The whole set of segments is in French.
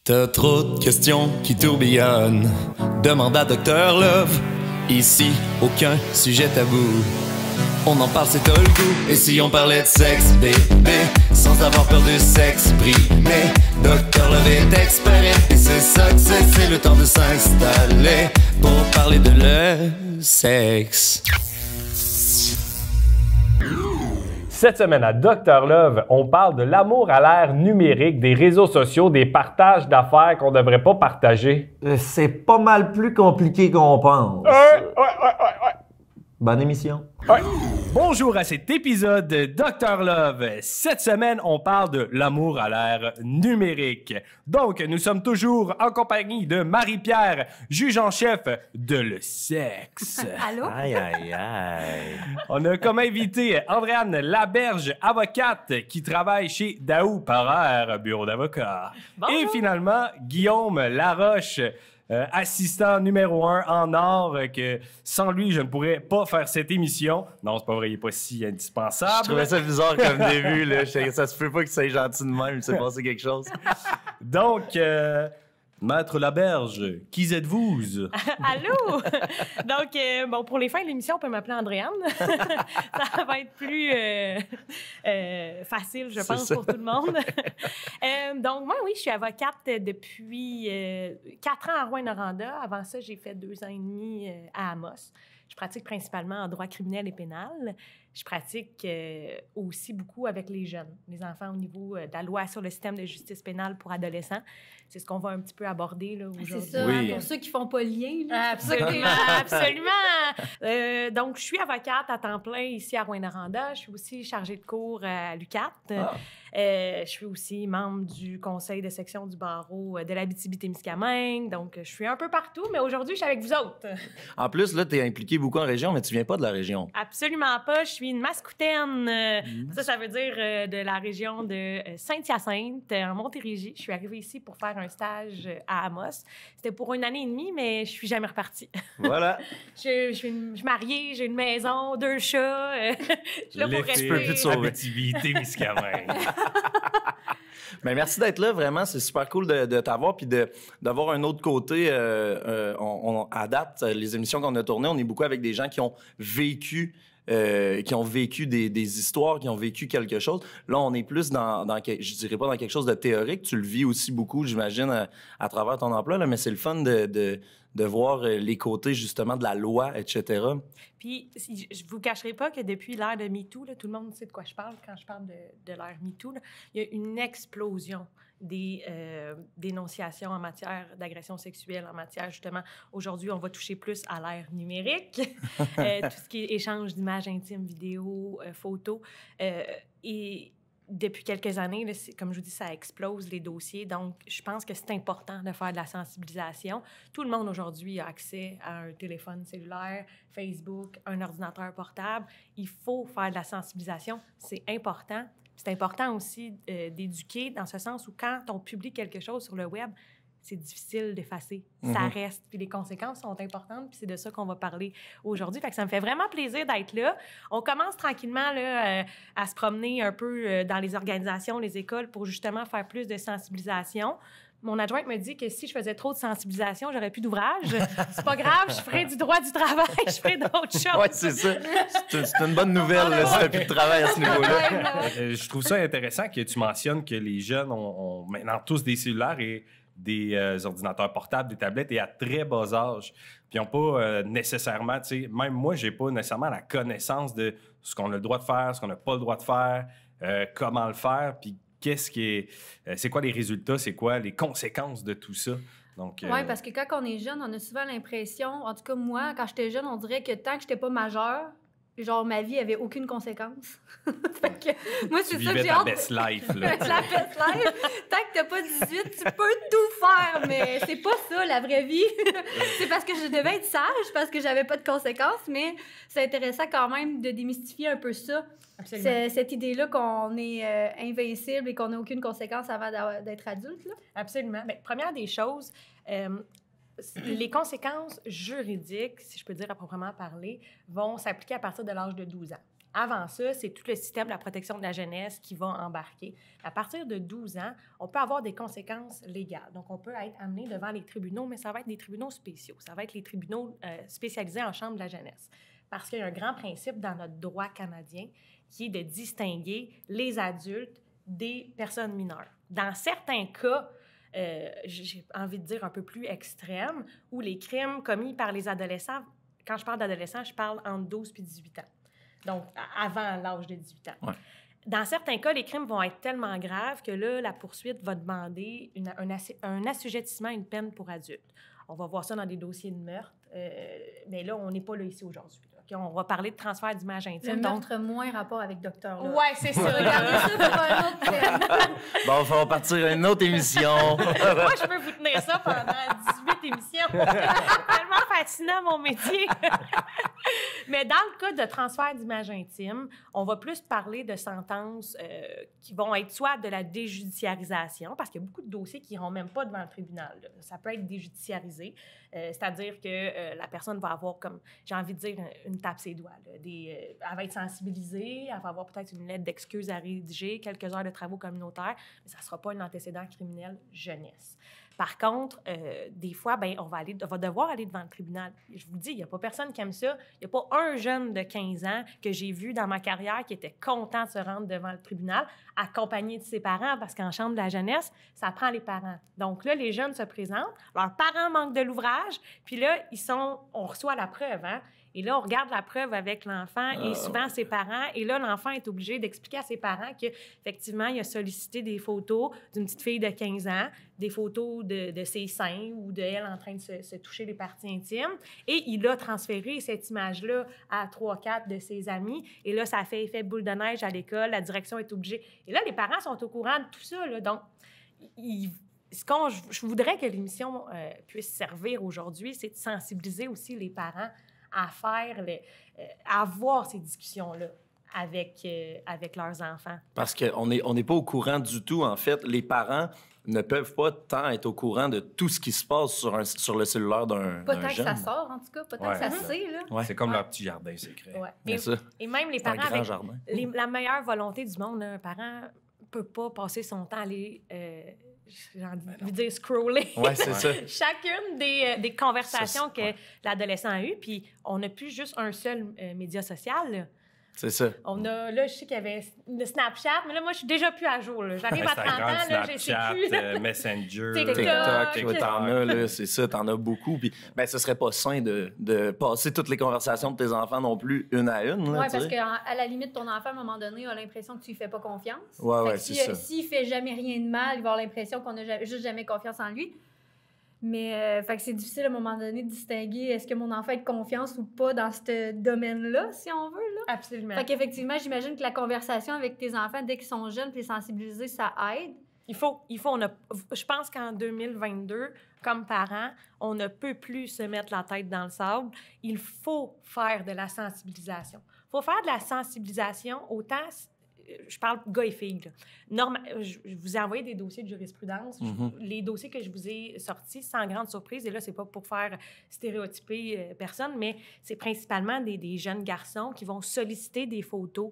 T'as trop de questions qui tourbillonnent. Demande à Dr Love. Ici, aucun sujet tabou. On en parle, c'est t'as le goût. Et si on parlait de sexe, bébé, sans avoir peur de s'exprimer. Dr Love est expert et c'est ça que c'est le temps de s'installer pour parler de le sexe. Cette semaine à Dr Love, on parle de l'amour à l'ère numérique, des réseaux sociaux, des partages d'affaires qu'on ne devrait pas partager. C'est pas mal plus compliqué qu'on pense. Ouais. Bonne émission. Ouais. Bonjour à cet épisode de Dr Love. Cette semaine, on parle de l'amour à l'ère numérique. Donc, nous sommes toujours en compagnie de Marie-Pierre, juge en chef de le sexe. Allô? Aïe, aïe, aïe. On a comme invité Andréane Laberge, avocate qui travaille chez Daou Parrer, bureau d'avocat. Bonjour. Et finalement, Guillaume Laroche, assistant numéro 1 en or, que sans lui, je ne pourrais pas faire cette émission. Non, c'est pas vrai, il n'est pas si indispensable. Je trouvais ça bizarre comme début. Là. Ça se peut pas que ça soit gentil de même, il s'est passé quelque chose. Donc, Maître Laberge, qui êtes-vous? Allô? Donc, bon, pour les fins de l'émission, on peut m'appeler Andréane. Ça va être plus facile, je pense, pour tout le monde. Donc, moi, oui, je suis avocate depuis 4 ans à Rouyn-Noranda. Avant ça, j'ai fait 2 ans et demi à Amos. Je pratique principalement en droit criminel et pénal. Je pratique aussi beaucoup avec les jeunes, les enfants au niveau de la loi sur le système de justice pénale pour adolescents. C'est ce qu'on va un petit peu aborder là, aujourd'hui. C'est ça, Oui. pour ceux qui font pas le lien. Là. Absolument, absolument. Donc, je suis avocate à temps plein ici à Rouyn-Noranda. Je suis aussi chargée de cours à l'UQAT. Je suis aussi membre du conseil de section du barreau de l'Abitibi-Témiscamingue. Donc, je suis un peu partout, mais aujourd'hui, je suis avec vous autres. En plus, là, t'es impliqué beaucoup en région, mais tu viens pas de la région. Absolument pas. Je suis une mascoutaine. Ça veut dire de la région de Saint-Hyacinthe, en Montérégie. Je suis arrivée ici pour faire un stage à Amos. C'était pour 1 année et demie, mais je suis jamais repartie. Voilà. Je suis mariée, j'ai une maison, 2 chats. Je suis là pour L'effet peux plus te rester. sauver. Abitibi-Témiscamingue. Mais merci d'être là, vraiment. C'est super cool de t'avoir puis d'avoir un autre côté. À date, les émissions qu'on a tournées, on est beaucoup avec des gens qui ont vécu des histoires, qui ont vécu quelque chose. Là, on est plus je dirais pas dans quelque chose de théorique. Tu le vis aussi beaucoup, j'imagine, à travers ton emploi, là, mais c'est le fun de voir les côtés, justement, de la loi, etc. Puis, je vous cacherai pas que depuis l'ère de MeToo, là, tout le monde sait de quoi je parle quand je parle de l'ère MeToo, là, il y a une explosion des dénonciations en matière d'agression sexuelle, en matière, justement, aujourd'hui, on va toucher plus à l'ère numérique, tout ce qui est échange d'images intimes, vidéos, photos, et depuis quelques années, là, comme je vous dis, ça explose les dossiers. Donc, je pense que c'est important de faire de la sensibilisation. Tout le monde aujourd'hui a accès à un téléphone cellulaire, Facebook, un ordinateur portable. Il faut faire de la sensibilisation. C'est important. C'est important aussi d'éduquer dans ce sens où quand on publie quelque chose sur le web, c'est difficile d'effacer. Ça reste. Puis les conséquences sont importantes. Puis c'est de ça qu'on va parler aujourd'hui. Fait que ça me fait vraiment plaisir d'être là. On commence tranquillement là, à se promener un peu dans les organisations, les écoles, pour justement faire plus de sensibilisation. Mon adjointe me dit que si je faisais trop de sensibilisation, j'aurais plus d'ouvrage. C'est pas grave, je ferais du droit du travail, je ferais d'autres choses. Oui, c'est ça. C'est une bonne nouvelle, là, si t'as plus de travail à ce niveau-là. Je trouve ça intéressant que tu mentionnes que les jeunes ont maintenant tous des cellulaires et des ordinateurs portables, des tablettes, et à très bas âge. Puis ils n'ont pas nécessairement, tu sais, même moi, j'ai pas nécessairement la connaissance de ce qu'on a le droit de faire, ce qu'on n'a pas le droit de faire, comment le faire, puis c'est quoi les résultats, c'est quoi les conséquences de tout ça. Donc, Oui, parce que quand on est jeune, on a souvent l'impression, en tout cas moi, quand j'étais jeune, on dirait que tant que j'étais pas majeure, genre ma vie avait aucune conséquence. Fait que moi, c'est ça que j'ai hâte. best life, là. La best life. Tant que t'as pas 18, tu peux tout faire, mais c'est pas ça, la vraie vie. C'est parce que je devais être sage, parce que j'avais pas de conséquences, mais c'est intéressant quand même de démystifier un peu ça. Cette idée-là qu'on est invincible et qu'on n'a aucune conséquence avant d'être adulte, là. Absolument. Bien, première des choses, les conséquences juridiques, si je peux dire à proprement parler, vont s'appliquer à partir de l'âge de 12 ans. Avant ça, c'est tout le système de la protection de la jeunesse qui va embarquer. À partir de 12 ans, on peut avoir des conséquences légales. Donc, on peut être amené devant les tribunaux, mais ça va être des tribunaux spéciaux. Ça va être les tribunaux spécialisés en chambre de la jeunesse. Parce qu'il y a un grand principe dans notre droit canadien qui est de distinguer les adultes des personnes mineures. Dans certains cas, j'ai envie de dire un peu plus extrêmes, où les crimes commis par les adolescents, quand je parle d'adolescents, je parle entre 12 et 18 ans. Donc, avant l'âge de 18 ans. Ouais. Dans certains cas, les crimes vont être tellement graves que là, la poursuite va demander un assujettissement à une peine pour adulte. On va voir ça dans des dossiers de meurtre, mais là, on n'est pas là ici aujourd'hui. Okay? On va parler de transfert d'image intime. Le meurtre moins rapport avec Docteur Love. Oui, c'est ça. Regardez ça pour un autre thème. Bon, il va partir à une autre émission. Moi, je peux vous tenir ça pendant 18 émissions. Tellement fascinant, mon métier. Mais dans le cas de transfert d'image intime, on va plus parler de sentences qui vont être soit de la déjudiciarisation, parce qu'il y a beaucoup de dossiers qui n'iront même pas devant le tribunal. Là. Ça peut être déjudiciarisé, c'est-à-dire que la personne va avoir, comme j'ai envie de dire, une tape ses doigts. Là. Elle va être sensibilisée, elle va avoir peut-être une lettre d'excuse à rédiger, quelques heures de travaux communautaires, mais ça ne sera pas un antécédent criminel jeunesse. Par contre, des fois, ben, on va devoir aller devant le tribunal. Je vous dis, il n'y a pas personne qui aime ça. Il n'y a pas un jeune de 15 ans que j'ai vu dans ma carrière qui était content de se rendre devant le tribunal, accompagné de ses parents, parce qu'en chambre de la jeunesse, ça prend les parents. Donc là, les jeunes se présentent, leurs parents manquent de l'ouvrage, puis là, on reçoit la preuve, hein? Et là, on regarde la preuve avec l'enfant et souvent ses parents. Et là, l'enfant est obligé d'expliquer à ses parents qu'effectivement, il a sollicité des photos d'une petite fille de 15 ans, des photos de ses seins ou d'elle en train de se toucher les parties intimes. Et il a transféré cette image-là à 3-4 de ses amis. Et là, ça fait effet boule de neige à l'école. La direction est obligée. Et là, les parents sont au courant de tout ça. Là. Donc, je voudrais que l'émission puisse servir aujourd'hui, c'est de sensibiliser aussi les parents à avoir ces discussions-là avec leurs enfants. Parce qu'on n'est pas au courant du tout, en fait. Les parents ne peuvent pas tant être au courant de tout ce qui se passe sur le cellulaire d'un jeune. Pas tant que ça sort, en tout cas. Pas tant que ça se sait, là. Ouais. C'est comme leur petit jardin secret. Ouais. Et même les C'est un parents, grand avec jardin. la meilleure volonté du monde, là, un parent ne peut pas passer son temps à aller... j'ai envie de dire scroller. Oui, c'est ça. Chacune des conversations que l'adolescent a eues. Puis on n'a plus juste un seul média social. Là. C'est ça. Là, je sais qu'il y avait le Snapchat, mais là, moi, je suis déjà plus à jour. Là. J'arrive à 30 ans, là, je sais plus. Messenger, TikTok, t'en as, là, c'est ça, t'en as beaucoup. Puis, ben, ce serait pas sain de passer toutes les conversations de tes enfants non plus une à une. Oui, parce qu'à la limite, ton enfant, à un moment donné, a l'impression que tu lui fais pas confiance. Oui, c'est ça. S'il fait jamais rien de mal, il va avoir l'impression qu'on n'a juste jamais confiance en lui. Mais fait que c'est difficile à un moment donné de distinguer est-ce que mon enfant a de confiance ou pas dans ce domaine-là, si on veut. Là. Absolument. Fait qu'effectivement, j'imagine que la conversation avec tes enfants, dès qu'ils sont jeunes, puis les sensibiliser, ça aide. Je pense qu'en 2022, comme parents, on ne peut plus se mettre la tête dans le sable. Il faut faire de la sensibilisation. Il faut faire de la sensibilisation autant... Je parle gars et filles. Je vous ai envoyé des dossiers de jurisprudence. Les dossiers que je vous ai sortis, sans grande surprise, et là, c'est pas pour faire stéréotyper personne, mais c'est principalement des jeunes garçons qui vont solliciter des photos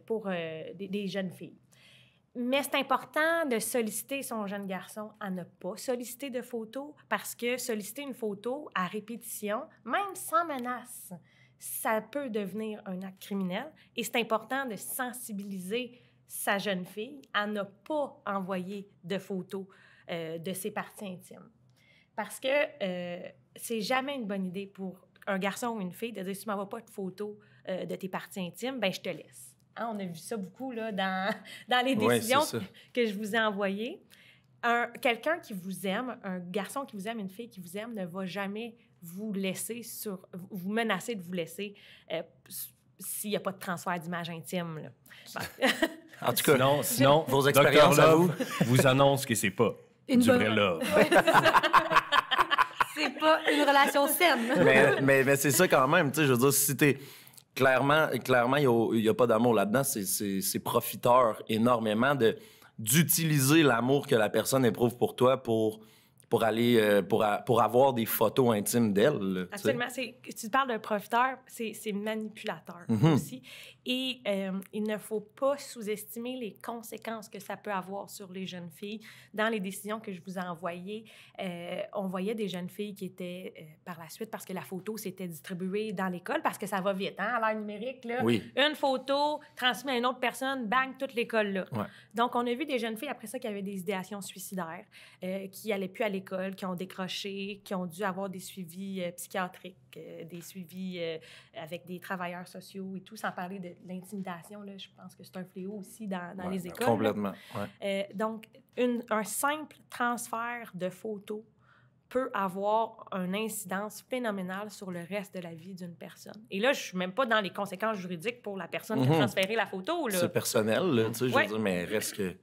pour des jeunes filles. Mais c'est important de solliciter son jeune garçon à ne pas solliciter de photos parce que solliciter une photo à répétition, même sans menace, ça peut devenir un acte criminel et c'est important de sensibiliser sa jeune fille à ne pas envoyer de photos de ses parties intimes. Parce que c'est jamais une bonne idée pour un garçon ou une fille de dire « si tu ne m'envoies pas de photos de tes parties intimes, ben je te laisse ». Hein, on a vu ça beaucoup là, dans les décisions que je vous ai envoyées. Quelqu'un qui vous aime, un garçon qui vous aime, une fille qui vous aime, ne va jamais vous menacer de vous laisser s'il n'y a pas de transfert d'image intime. Là. En tout cas, sinon vos expériences à vous vous annonce que c'est pas du vrai love. C'est pas une relation saine. mais c'est ça quand même. Je veux dire, si t'es... Clairement, il n'y a pas d'amour là-dedans. C'est profiteur énormément d'utiliser l'amour que la personne éprouve pour toi pour pour aller pour avoir des photos intimes d'elle. Là, absolument. Tu parles d'un profiteur, c'est manipulateur aussi. Et il ne faut pas sous-estimer les conséquences que ça peut avoir sur les jeunes filles. Dans les décisions que je vous ai envoyées, on voyait des jeunes filles qui étaient, par la suite, parce que la photo s'était distribuée dans l'école, parce que ça va vite, hein, à l'ère numérique, là. Oui. Une photo transmise à une autre personne, bang, toute l'école là. Ouais. Donc, on a vu des jeunes filles, après ça, qui avaient des idéations suicidaires, qui n'allaient plus à l'école, qui ont décroché, qui ont dû avoir des suivis psychiatriques, des suivis avec des travailleurs sociaux et tout, sans parler de l'intimidation. Là, je pense que c'est un fléau aussi dans les écoles. Complètement. Donc, un simple transfert de photos peut avoir une incidence phénoménale sur le reste de la vie d'une personne. Et là, je ne suis même pas dans les conséquences juridiques pour la personne qui a transféré la photo. Là. C'est personnel, là, tu sais, je veux dire, mais reste que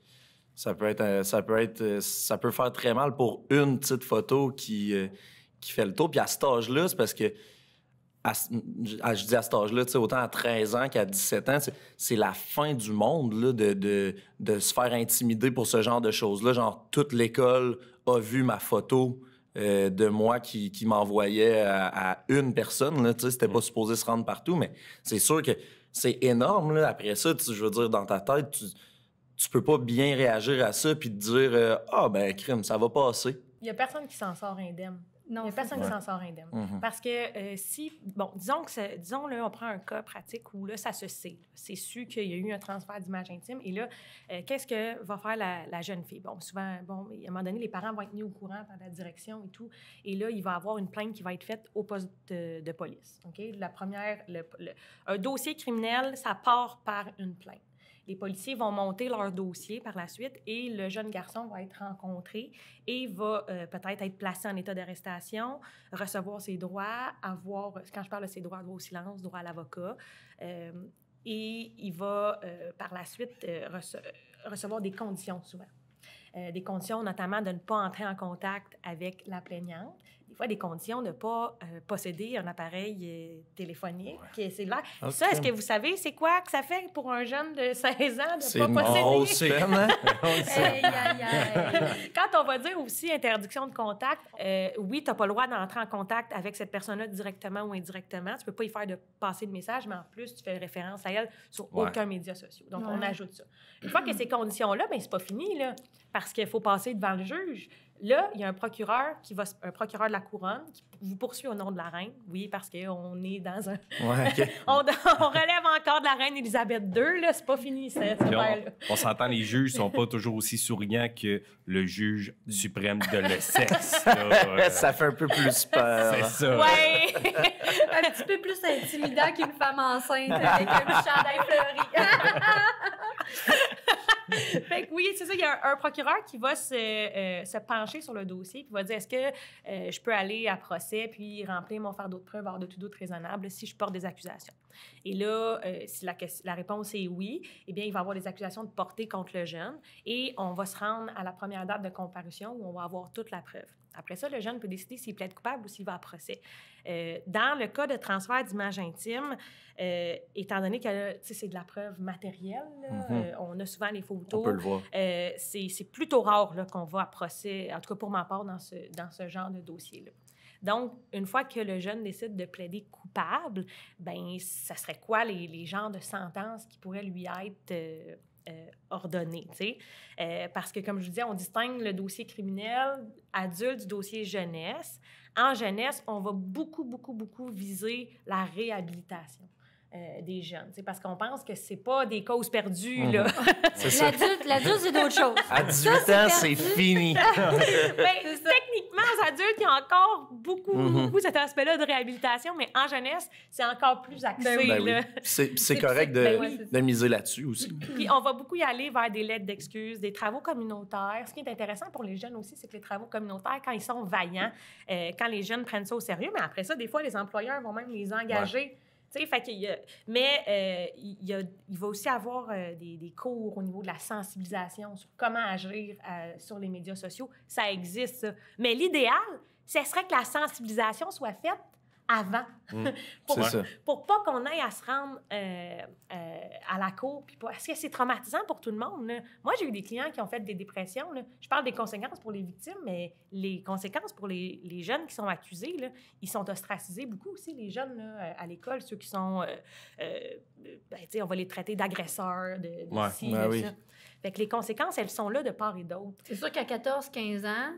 ça peut faire très mal pour une petite photo qui fait le tour. Puis à cet âge-là, c'est parce que je dis à cet âge-là, tu sais, autant à 13 ans qu'à 17 ans, c'est la fin du monde là, de se faire intimider pour ce genre de choses-là. Genre, toute l'école a vu ma photo de moi qui m'envoyait à une personne. Là, tu sais, c'était pas supposé se rendre partout, mais c'est sûr que c'est énorme. Là. Après ça, je veux dire, dans ta tête, tu peux pas bien réagir à ça puis te dire « Ah, ben, crime, ça va passer. » Il y a personne qui s'en sort indemne. Non, il n'y a personne qui s'en sort indemne. Parce que disons, là, on prend un cas pratique où là, ça se sait. C'est su qu'il y a eu un transfert d'image intime. Et là, qu'est-ce que va faire la jeune fille? Bon, souvent, à un moment donné, les parents vont être mis au courant par la direction et tout. Et là, il va y avoir une plainte qui va être faite au poste de police. OK? La première, un dossier criminel, ça part par une plainte. Les policiers vont monter leur dossier par la suite et le jeune garçon va être rencontré et va peut-être être placé en état d'arrestation, recevoir ses droits, quand je parle de ses droits, droit au silence, droit à l'avocat, et il va par la suite recevoir des conditions souvent. Des conditions notamment de ne pas entrer en contact avec la plaignante. Des fois, des conditions de ne pas posséder un appareil téléphonique, cellulaire. Okay. Ça, est-ce que vous savez, c'est quoi que ça fait pour un jeune de 16 ans de ne pas posséder? C'est une grosse peine, Quand on va dire aussi interdiction de contact, oui, tu n'as pas le droit d'entrer en contact avec cette personne-là directement ou indirectement. Tu ne peux pas y faire de passer de message, mais en plus, tu fais référence à elle sur aucun média social. Donc, on ajoute ça. Une fois que ces conditions-là, bien, c'est pas fini, là, parce qu'il faut passer devant le juge. Là, il y a un procureur un procureur de la couronne qui vous poursuit au nom de la reine. Oui, parce qu'on est dans un... on relève encore de la reine Élisabeth II, là. C'est pas fini, cette affaire-là. On s'entend, les juges sont pas toujours aussi souriants que le juge suprême de le sexe. Ça fait un peu plus peur. C'est ça. Ouais. Un petit peu plus intimidant qu'une femme enceinte avec un chandail fleuri. Fait que oui, c'est ça. Il y a un procureur qui va se pencher sur le dossier, qui va dire est-ce que je peux aller à procès puis remplir mon fardeau de preuve hors de tout doute raisonnable si je porte des accusations. Et là, si la réponse est oui, eh bien, il va y avoir des accusations de portée contre le jeune et on va se rendre à la première date de comparution où on va avoir toute la preuve. Après ça, le jeune peut décider s'il plaide coupable ou s'il va à procès. Dans le cas de transfert d'image intime, étant donné que c'est de la preuve matérielle, là, on a souvent les photos. On peut le voir. C'est plutôt rare là, qu'on va à procès, en tout cas pour ma part, dans ce genre de dossier-là. Donc, une fois que le jeune décide de plaider coupable, ben ça serait quoi les genres de sentences qui pourraient lui être ordonnées, tu sais? Parce que, comme je vous disais, on distingue le dossier criminel adulte du dossier jeunesse. En jeunesse, on va beaucoup viser la réhabilitation des jeunes, parce qu'on pense que c'est pas des causes perdues, là. L'adulte, c'est d'autres choses. À 18 ans, c'est fini. Techniquement, aux adultes, il y a encore beaucoup cet aspect-là de réhabilitation, mais en jeunesse, c'est encore plus axé. Oui. C'est correct de miser là-dessus aussi. Puis on va beaucoup y aller vers des lettres d'excuses, des travaux communautaires. Ce qui est intéressant pour les jeunes aussi, c'est que les travaux communautaires, quand ils sont vaillants, quand les jeunes prennent ça au sérieux, mais après ça, des fois, les employeurs vont même les engager. Ouais. Il va aussi avoir des cours au niveau de la sensibilisation sur comment agir sur les médias sociaux. Ça existe, ça. Mais l'idéal, ce serait que la sensibilisation soit faite avant. C'est ça. Pour pas qu'on aille à se rendre à la cour. Parce que c'est traumatisant pour tout le monde. Là. Moi, j'ai eu des clients qui ont fait des dépressions. Là. Je parle des conséquences pour les victimes, mais les conséquences pour les jeunes qui sont accusés, là, ils sont ostracisés beaucoup aussi, les jeunes là, à l'école, ceux qui sont... on va les traiter d'agresseurs, de ci, de ça. Fait que les conséquences, elles sont là de part et d'autre. C'est sûr qu'à 14-15 ans,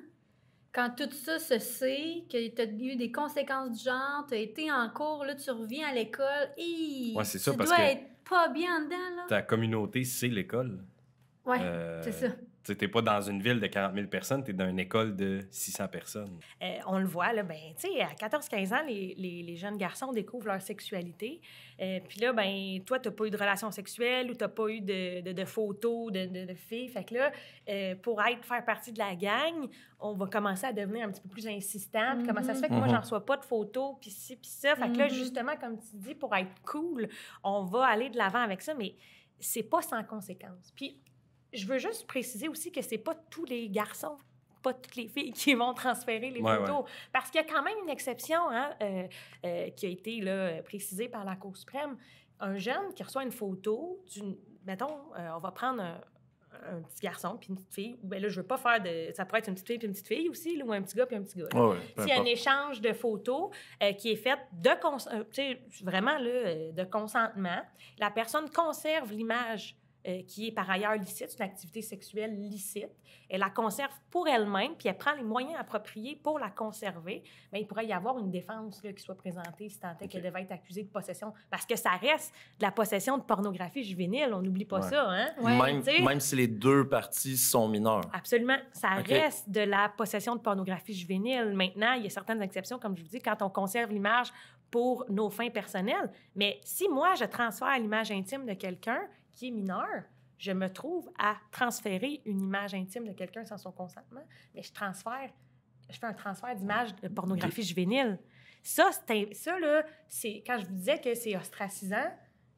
quand tout ça se sait, que tu as eu des conséquences du genre, tu as été en cours, là, tu reviens à l'école, c'est ça, tu parce dois que être pas bien dedans. Là. Ta communauté, c'est l'école. Oui, c'est ça. Tu n'es pas dans une ville de 40 000 personnes, tu es dans une école de 600 personnes. On le voit, là, à 14-15 ans, les jeunes garçons découvrent leur sexualité. Puis là, toi, tu n'as pas eu de relation sexuelle ou tu n'as pas eu de photos de filles. Fait que là, pour faire partie de la gang, on va commencer à devenir un petit peu plus insistant. Puis comment ça se fait que moi, j'en reçois pas de photos, puis ci, puis ça. Fait que là, justement, comme tu dis, pour être cool, on va aller de l'avant avec ça, mais c'est pas sans conséquence. Puis je veux juste préciser aussi que c'est pas tous les garçons, pas toutes les filles qui vont transférer les photos. Parce qu'il y a quand même une exception qui a été là, précisée par la Cour suprême. Un jeune qui reçoit une photo mettons, on va prendre un petit garçon puis une petite fille. Bien là, je veux pas faire de... Ça pourrait être une petite fille puis une petite fille aussi, là, ou un petit gars puis un petit gars. S'il y a un échange de photos qui est fait vraiment là, de consentement, la personne conserve l'image qui est par ailleurs licite, c'est une activité sexuelle licite. Elle la conserve pour elle-même, puis elle prend les moyens appropriés pour la conserver. Mais il pourrait y avoir une défense là, qui soit présentée si tant est qu'elle devait être accusée de possession. Parce que ça reste de la possession de pornographie juvénile, on n'oublie pas ça. Hein? Même si les deux parties sont mineures. Absolument. Ça reste de la possession de pornographie juvénile. Maintenant, il y a certaines exceptions, comme je vous dis, quand on conserve l'image pour nos fins personnelles. Mais si moi, je transfère l'image intime de quelqu'un qui est mineur, je me trouve à transférer une image intime de quelqu'un sans son consentement, mais je fais un transfert d'image de pornographie juvénile. Ça, là, c'est quand je vous disais que c'est ostracisant,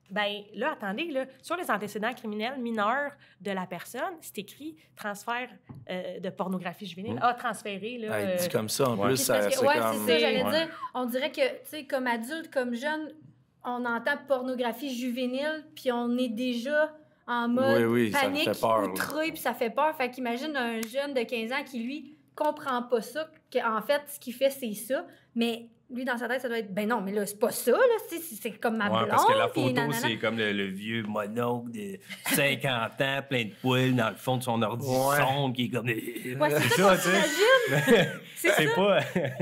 bien là, attendez, là, sur les antécédents criminels mineurs de la personne, c'est écrit transfert de pornographie juvénile. Transféré, là... dit comme ça, en plus, c'est comme... c'est ça, j'allais dire. On dirait que, tu sais, comme adulte, comme jeune, on entend pornographie juvénile, puis on est déjà en mode panique, outré, puis ça fait peur. Fait qu'imagine un jeune de 15 ans qui, lui, comprend pas ça, qu'en fait, ce qu'il fait, c'est ça, mais lui, dans sa tête, ça doit être, ben non, mais là, c'est pas ça, là, c'est comme ma blonde. Parce que la photo, c'est comme le vieux monocle de 50 ans, plein de poils dans le fond de son ordi sombre, qui est comme... c'est ça, tu sais. C'est pas...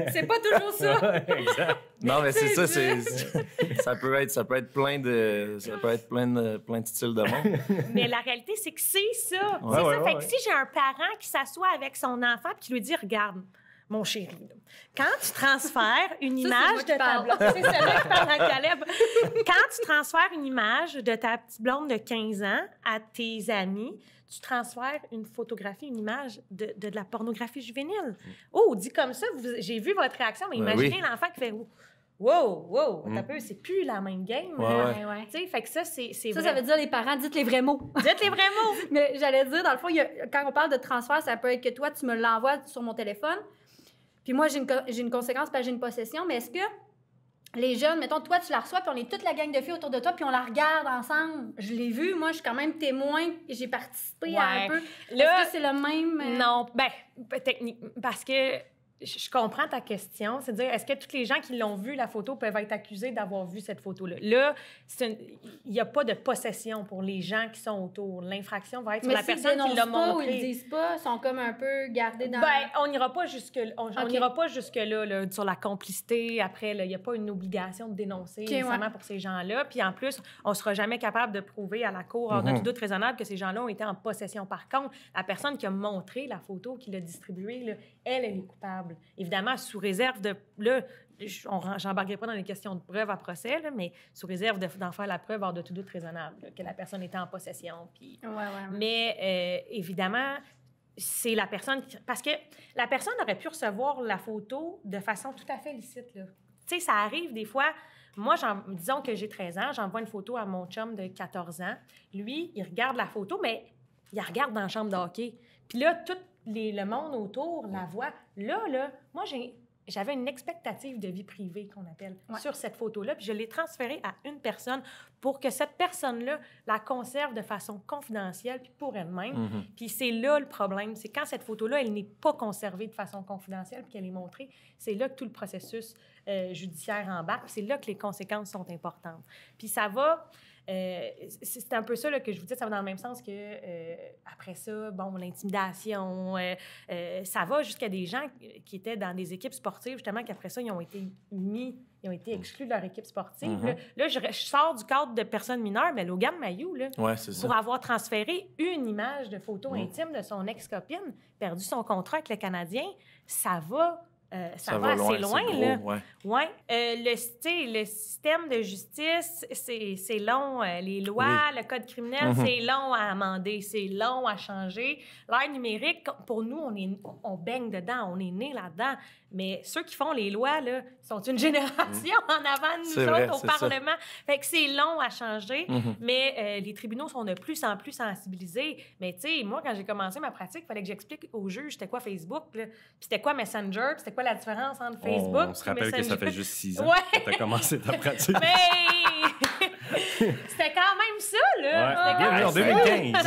C'est pas toujours ça. Exact. Non, mais c'est ça, ça peut être plein de styles de monde. Mais la réalité, c'est que c'est ça. Fait que si j'ai un parent qui s'assoit avec son enfant et qui lui dit, regarde, mon chéri, là, quand tu transfères une image de ta blonde... C'est celle-là qui parle à Caleb. Quand tu transfères une image de ta petite blonde de 15 ans à tes amis, tu transfères une photographie, une image de la pornographie juvénile. Oh, dit comme ça, j'ai vu votre réaction, mais imaginez l'enfant qui fait... Wow, un peu, c'est plus la même game. Tu sais, fait que ça, c'est vrai. Ça veut dire les parents, dites les vrais mots. Dites les vrais mots. Mais j'allais dire, dans le fond, quand on parle de transfert, ça peut être que toi, tu me l'envoies sur mon téléphone, puis moi, j'ai une conséquence, puis j'ai une possession, mais est-ce que les jeunes, mettons, toi, tu la reçois, puis on est toute la gang de filles autour de toi, puis on la regarde ensemble. Je l'ai vu, moi, je suis quand même témoin, et j'ai participé à un peu. Est-ce que c'est le même... Non, technique, parce que je comprends ta question. C'est-à-dire, est-ce que tous les gens qui l'ont vu, la photo, peuvent être accusés d'avoir vu cette photo-là? Là, il n'y a pas de possession pour les gens qui sont autour. L'infraction va être sur la personne qui l'a montré. Mais ils disent pas, ils sont comme un peu gardés dans... on n'ira pas jusque-là, là, sur la complicité. Après, il n'y a pas une obligation de dénoncer nécessairement pour ces gens-là. Puis en plus, on ne sera jamais capable de prouver à la cour, hors de tout doute raisonnable, que ces gens-là ont été en possession. Par contre, la personne qui a montré la photo, qui l'a distribuée, là, elle est coupable. Évidemment, sous réserve de... Là, j'embarquerai pas dans les questions de preuve à procès, là, mais sous réserve d'en faire la preuve hors de tout doute raisonnable, là, que la personne était en possession. Puis... Mais évidemment, c'est la personne... Parce que la personne aurait pu recevoir la photo de façon tout à fait licite. Tu sais, ça arrive des fois... Moi, disons que j'ai 13 ans, j'envoie une photo à mon chum de 14 ans. Lui, il regarde la photo, mais il la regarde dans la chambre de hockey. Puis là, le monde autour la voit. Là, moi, j'avais une expectative de vie privée, qu'on appelle, sur cette photo-là, puis je l'ai transférée à une personne pour que cette personne-là la conserve de façon confidentielle, puis pour elle-même. Puis c'est là le problème, c'est quand cette photo-là, elle n'est pas conservée de façon confidentielle, puis qu'elle est montrée, c'est là que tout le processus judiciaire embarque, puis c'est là que les conséquences sont importantes. Puis ça va... c'est un peu ça là, que je vous dis, ça va dans le même sens que après ça, bon, l'intimidation, ça va jusqu'à des gens qui étaient dans des équipes sportives, justement, qu'après ça, ils ont été exclus de leur équipe sportive. Là, je sors du cadre de personnes mineures, mais Logan Mailloux, là, pour avoir transféré une image de photo intime de son ex-copine, perdu son contrat avec le Canadien, ça va... ça va assez loin, là. Le système de justice, c'est long. Les lois, le code criminel, c'est long à amender, c'est long à changer. L'ère numérique, pour nous, on baigne dedans, on est né là-dedans. Mais ceux qui font les lois, là, sont une génération en avant de nous autres au Parlement. Fait que c'est long à changer, mais les tribunaux sont de plus en plus sensibilisés. Mais tu sais, moi, quand j'ai commencé ma pratique, il fallait que j'explique aux juges c'était quoi Facebook, là, puis c'était quoi Messenger, puis c'était quoi la différence entre Facebook on se rappelle Messenger. que ça fait juste 6 ans que tu as commencé ta pratique. Mais c'était quand même ça, là. Bienvenue en 2015.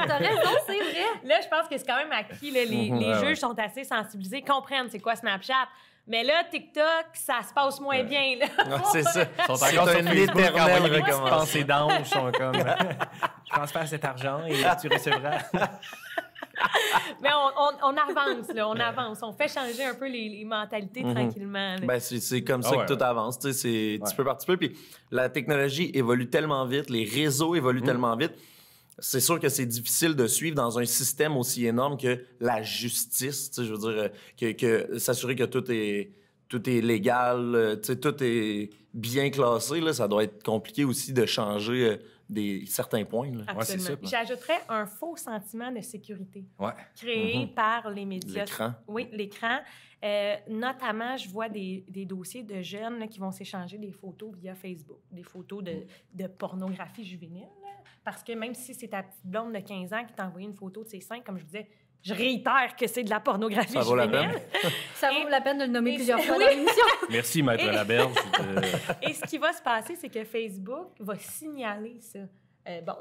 T'as raison, c'est vrai. Là, je pense que c'est quand même acquis. Là, les juges sont assez sensibilisés, comprennent c'est quoi Snapchat. Mais là, TikTok, ça se passe moins bien. Là. C'est ça. Ils sont encore sur Facebook, envoyer des petites pensées d'ange, sont comme transfère cet argent et tu recevras. Mais on avance, là, on avance. On fait changer un peu les mentalités tranquillement. Ben, c'est comme ça que tout avance, tu sais, c'est petit peu par petit peu. Puis la technologie évolue tellement vite, les réseaux évoluent tellement vite. C'est sûr que c'est difficile de suivre dans un système aussi énorme que la justice, tu sais, je veux dire, que s'assurer que tout est légal, tu sais, tout est bien classé, là, ça doit être compliqué aussi de changer certains points. Là. Absolument. J'ajouterais un faux sentiment de sécurité créé par les médias. L'écran. Oui, l'écran. Notamment, je vois des dossiers de jeunes là, qui vont s'échanger des photos via Facebook, des photos de pornographie juvénile. Là, parce que même si c'est ta petite blonde de 15 ans qui t'a envoyé une photo de ses seins, comme je vous disais, je réitère que c'est de la pornographie juvénile. Ça vaut la peine. Ça vaut la peine de le nommer plusieurs fois dans l'émission. Merci, Maître Laberge. Et ce qui va se passer, c'est que Facebook va signaler ça.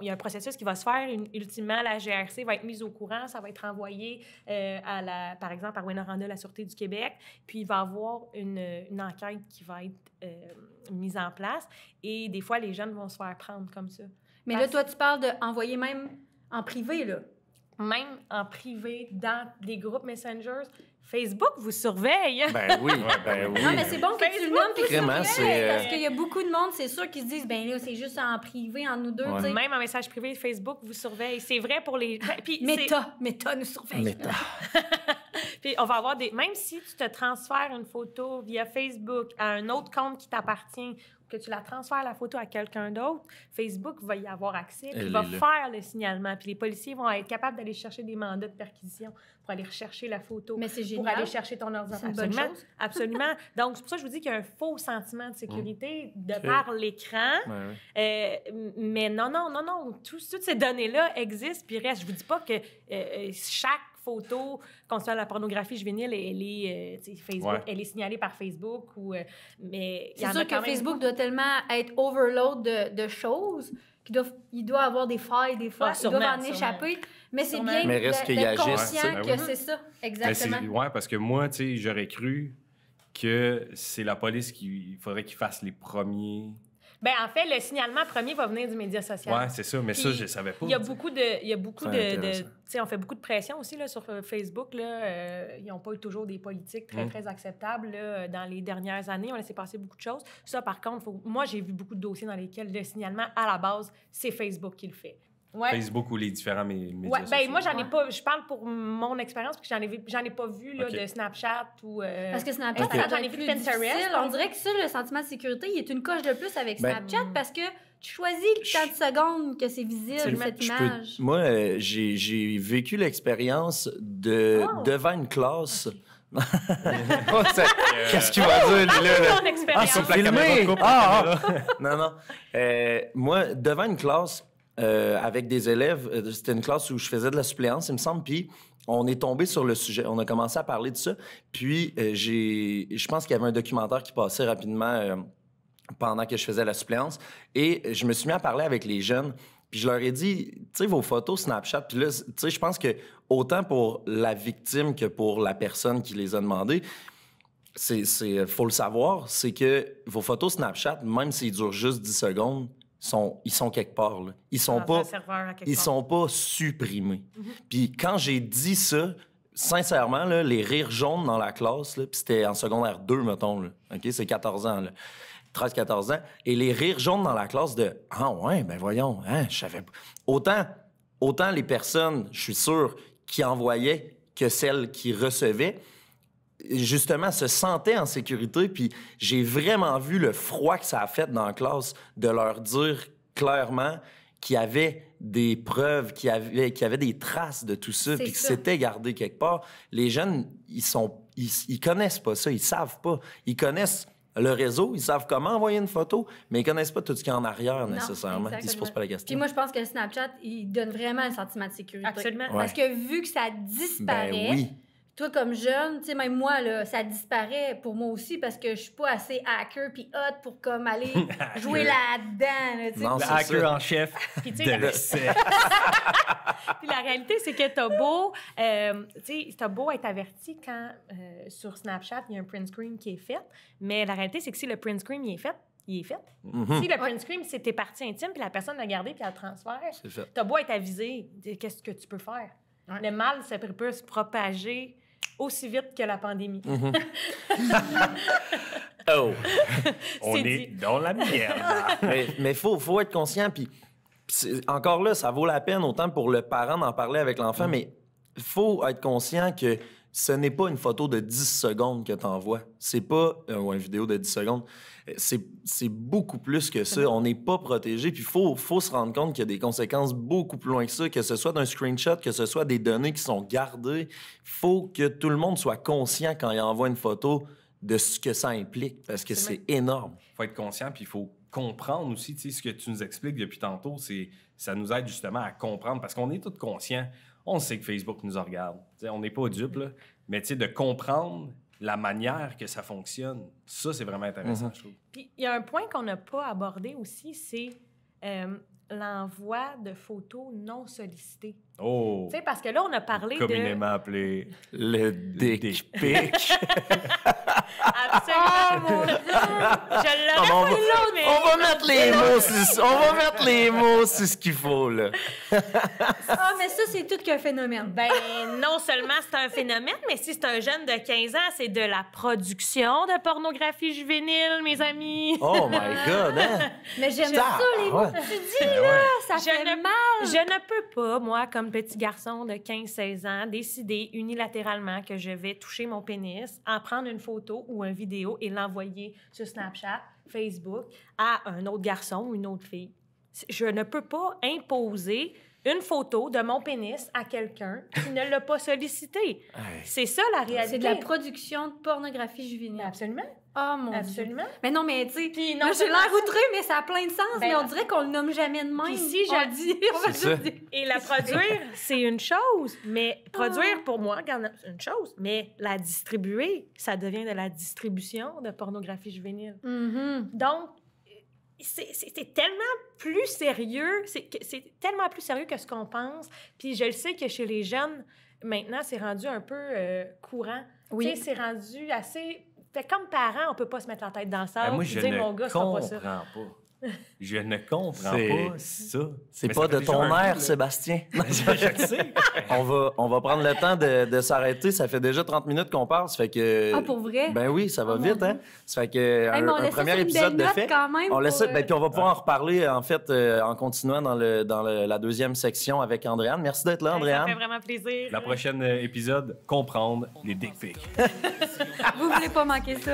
Il y a un processus qui va se faire. Ultimement, la GRC va être mise au courant. Ça va être envoyé, par exemple, à Rwanda, la Sûreté du Québec. Puis, il va y avoir une enquête qui va être mise en place. Et des fois, les jeunes vont se faire prendre comme ça. Mais là, toi, tu parles d'envoyer même en privé, là. Même en privé, dans des groupes Messenger. Facebook vous surveille. Ben oui, ben oui. Non, mais c'est bon que tu le nommes tout Vraiment, parce qu'il y a beaucoup de monde, c'est sûr, qui se disent, ben là, c'est juste en privé, entre nous deux. Ouais. Même en message privé, Facebook vous surveille. C'est vrai pour les... Puis Meta nous surveille. Puis on va avoir même si tu te transfères une photo via Facebook à un autre compte qui t'appartient, que tu la transfères la photo à quelqu'un d'autre, Facebook va y avoir accès, puis va faire le signalement. Puis les policiers vont être capables d'aller chercher des mandats de perquisition pour aller rechercher la photo. Mais c'est génial. Pour aller chercher ton ordinateur. C'est une bonne chose. Absolument. Donc, c'est pour ça que je vous dis qu'il y a un faux sentiment de sécurité de par l'écran. Mais non. Toutes ces données-là existent, puis reste. Je vous dis pas que chaque photo concernant la pornographie juvénile, elle est signalée par Facebook. Mais c'est sûr que Facebook doit tellement être overload de choses qu'il doit avoir des failles des fois. Il doit en échapper. Mais c'est bien d'être conscient que c'est ça. Exactement. Oui, parce que moi, tu sais, j'aurais cru que c'est la police il faudrait qu'ils fassent les premiers... Bien, en fait, le signalement premier va venir du média social. Oui, c'est ça, mais ça, je ne savais pas. Il y a beaucoup de tu sais, on fait beaucoup de pression aussi là, sur Facebook. Là, ils n'ont pas eu toujours des politiques très acceptables là, dans les dernières années. On a laissé passer beaucoup de choses. Ça, par contre, moi, j'ai vu beaucoup de dossiers dans lesquels le signalement, à la base, c'est Facebook qui le fait. Ouais. Facebook ou les différents médias sociaux. Ben moi, j'en ai pas... Je parle pour mon expérience, parce que j'en ai pas vu là, de Snapchat ou... Parce que Snapchat, j'en ai vu Pinterest. On dirait que ça, le sentiment de sécurité, il est une coche de plus avec Snapchat, parce que tu choisis le temps de secondes que c'est visible, cette image. Moi, j'ai vécu l'expérience devant une classe... Qu'est-ce qu'il va dire, lui, là? C'est filmé! Non. Moi, devant une classe... avec des élèves. C'était une classe où je faisais de la suppléance, il me semble, puis on est tombé sur le sujet. On a commencé à parler de ça, puis je pense qu'il y avait un documentaire qui passait rapidement pendant que je faisais la suppléance, et je me suis mis à parler avec les jeunes, puis je leur ai dit, tu sais, vos photos Snapchat, puis là, tu sais, je pense que autant pour la victime que pour la personne qui les a demandées, faut le savoir, c'est que vos photos Snapchat, même s'ils durent juste 10 secondes, ils sont quelque part. Là. Ils sont pas supprimés. Puis quand j'ai dit ça, sincèrement, là, les rires jaunes dans la classe, puis c'était en secondaire 2, mettons, là, OK? C'est 14 ans, là. 13-14 ans. Et les rires jaunes dans la classe de « Ah ouais, ben voyons, hein, je savais pas. » Autant les personnes, je suis sûr, qui envoyaient que celles qui recevaient, justement, se sentaient en sécurité. Puis j'ai vraiment vu le froid que ça a fait dans la classe de leur dire clairement qu'il y avait des preuves, qu'il y avait des traces de tout ça, puis que c'était gardé quelque part. Les jeunes, ils connaissent pas ça, ils savent pas. Ils connaissent le réseau, ils savent comment envoyer une photo, mais ils connaissent pas tout ce qu'il y a en arrière, nécessairement. Ils se posent pas la question. Puis moi, je pense que Snapchat, il donne vraiment un sentiment de sécurité. Absolument. Parce que vu que ça disparaît... Ben oui. Toi, comme jeune, tu sais, même moi, là, ça disparaît pour moi aussi parce que je suis pas assez hacker puis hot pour comme aller jouer là-dedans. Là, non, le hacker en chef de l'essai. Puis la réalité, c'est que t'as beau, t'as beau être averti quand sur Snapchat, il y a un print screen qui est fait, mais la réalité, c'est que si le print screen il est fait, Si le print screen, c'est tes parties intimes, puis la personne l'a gardé, puis elle le transfère, t'as beau être avisé, qu'est-ce que tu peux faire? Ouais. Le mal, ça peut se propager aussi vite que la pandémie. Oh! On est dans la merde. mais faut être conscient, puis encore là, ça vaut la peine autant pour le parent d'en parler avec l'enfant, mais il faut être conscient que ce n'est pas une photo de 10 secondes que tu envoies. C'est pas une vidéo de 10 secondes. C'est beaucoup plus que ça. On n'est pas protégé. Puis il faut se rendre compte qu'il y a des conséquences beaucoup plus loin que ça, que ce soit d'un screenshot, que ce soit des données qui sont gardées. Il faut que tout le monde soit conscient quand il envoie une photo de ce que ça implique, parce que c'est énorme. Il faut être conscient, puis il faut comprendre aussi, tu sais, ce que tu nous expliques depuis tantôt, ça nous aide justement à comprendre, parce qu'on est tous conscients. On sait que Facebook nous regarde. T'sais, on n'est pas dupes, là. Mais de comprendre la manière que ça fonctionne, ça, c'est vraiment intéressant, je trouve. Puis, il y a un point qu'on n'a pas abordé aussi, c'est l'envoi de photos non sollicitées. Oh! Tu sais, parce que là, on a parlé communément appelé le dick pic. Absolument. Oh, mon Dieu! Je l'aurais pas l'autre, mais... On va mettre les mots sur ce qu'il faut, là. Ah, mais ça, c'est tout qu'un phénomène. Ben, non seulement c'est un phénomène, mais si c'est un jeune de 15 ans, c'est de la production de pornographie juvénile, mes amis. Oh my God, hein? Mais j'aime ça, les mots que tu dis, là. Ça fait mal. Je ne peux pas, moi, comme petit garçon de 15-16 ans, décider unilatéralement que je vais toucher mon pénis, en prendre une photo ou une vidéo et l'envoyer sur Snapchat, Facebook, à un autre garçon ou une autre fille. Je ne peux pas imposer une photo de mon pénis à quelqu'un qui ne l'a pas sollicité. C'est ça, la réalité. C'est de la production de pornographie juvénile. Absolument. Oh, mon Absolument. Dieu. Mais non, mais tu sais, j'ai non, l'air outrée, mais ça a plein de sens. Ben, mais on dirait qu'on le nomme jamais de même. Ici, je le dis. C'est ça. Et la produire, c'est une chose. Mais produire, pour moi, c'est une chose. Mais la distribuer, ça devient de la distribution de pornographie juvénile. Donc, c'est tellement plus sérieux. C'est tellement plus sérieux que ce qu'on pense. Puis je le sais que chez les jeunes, maintenant, c'est rendu un peu courant. Oui. Tu sais, c'est rendu assez... Fait comme parents, on peut pas se mettre la tête dans le sable et dire mon gars, c'est pas ça. Je ne comprends pas ça. C'est pas de ton air, Sébastien. Je sais. On va prendre le temps de s'arrêter. Ça fait déjà 30 minutes qu'on parle. Ça fait que... Ah, pour vrai? Ben oui, ça va vite, hein? Ça fait que un premier épisode de fait. Quand même on laisse ça, puis on va pouvoir en reparler, en fait, en continuant dans la deuxième section avec Andréane. Merci d'être là, Andréane. Ça fait vraiment plaisir. La prochaine épisode, comprendre les dick pics. Vous voulez pas manquer ça?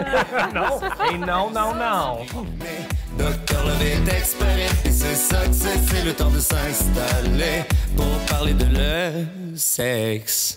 Non. Et non. Docteur Love est expert et c'est ça que c'est le temps de s'installer pour parler de le sexe.